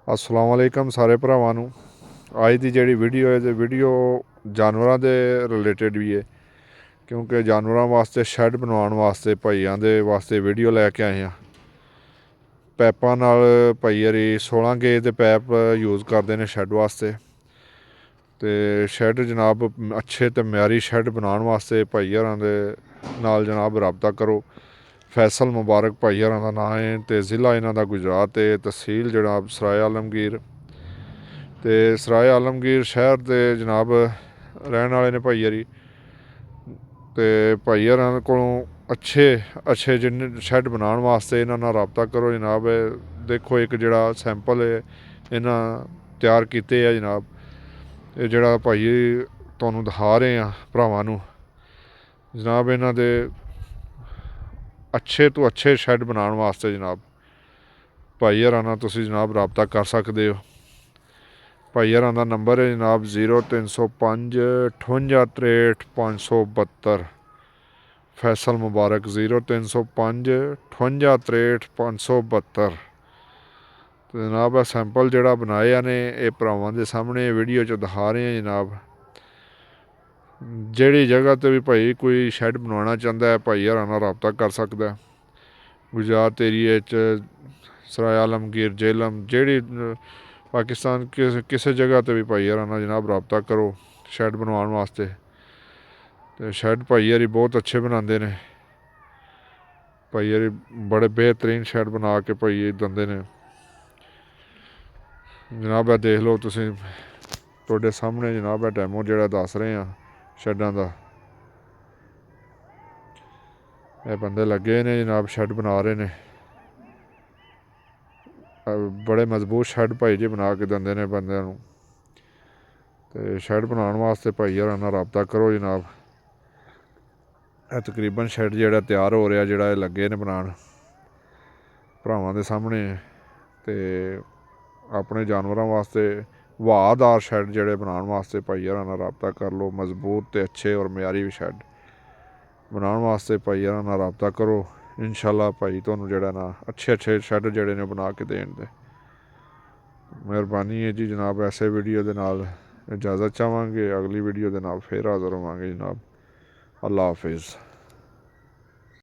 अस्सलाम वालेकुम सारे भरावां नूं। अज की जिहड़ी वीडियो है वीडियो जानवरों के रिलेटिड भी है, क्योंकि जानवरों वास्ते शैड बनवाने वास्ते भाइयों के वास्ते वीडियो लैके आए हैं। पैपां नाल भाई हरी 16 गेज के पैप यूज़ करते हैं शैड वास्ते। तो शैड जनाब अच्छे तो म्यारी शैड बनाने वास्ते भाई हरां दे नाल जनाब रबता करो। फैसल मुबारक भाई हरां दा नाम है, तो ज़िला इन्हां दा गुजरात है, तहसील जनाब सराय आलमगीर। तो सराय आलमगीर शहर के जनाब रहने वाले ने भाई हरी। तो भाई हरां कोलों अच्छे जिन्ने शैड बनाने वास्ते इन्हां नाल रबता करो जनाब। देखो एक जिहड़ा सैंपल है इन्हां तैयार कीते है जनाब। ये जिहड़ा भाई तुहानूं दिखा रहे हैं भरावां नूं जनाब, इन्हां दे अच्छे तो अच्छे शैड बनाने वास्ते जनाब भाई हरां नाल तुसीं जनाब रबता कर सकते हो। भाई हरां दा नंबर है जनाब 0305 58 63 572। फैसल मुबारक 0305 58 63 572। तो जनाब सैंपल जिहड़ा बनाया ने ये भरावां दे सामने वीडियो च दिखा रहे हैं जनाब। जिहड़ी जगह ते भी भाई कोई शैड बनवाना चाहता है भाई हरां नाल रबता कर सकता है। गुजरात एरिए च सराय आलमगीर जेलम जिहड़ी पाकिस्तान किसी जगह पर भी भाई हरां नाल जनाब रबता करो शैड बनवाने वास्ते। तो शैड भाई हरी बहुत अच्छे बनाते हैं। भाई हरी बड़े बेहतरीन शैड बना के भाई दिंदे ने जनाब। देख लो तुसीं तुहाडे सामने जनाब डैमो जिहड़ा दस रहे हैं शैडां दा। ये बंदे लगे ने जनाब शैड बना रहे ने। बड़े मजबूत शैड भाई जी बना के दिंदे ने बंदियां नूं। तो शैड बनाने वास्ते भाई हरां नाल रबता करो जनाब। तकरीबन शैड जिहड़ा तैयार हो रहा जिहड़ा लगे ने बनान भरावां दे सामने। तो अपने जानवरों वास्ते हवादार शैड जिहड़े बनाने वास्ते भाई हरां नाल रबता कर लो। मजबूत ते अच्छे और म्यारी शैड बनाने वास्ते भाई हरां नाल रबता करो। इंशाअल्लाह भाई तुहानूं जिहड़ा ना अच्छे शैड जिहड़े ने बना के देण दे। मेहरबानी है जी जनाब। ऐसे वीडियो के नाल इजाज़त चाहवांगे। अगली वीडियो के नाल फिर हाज़र होवांगे जनाब। अल्लाह हाफिज़।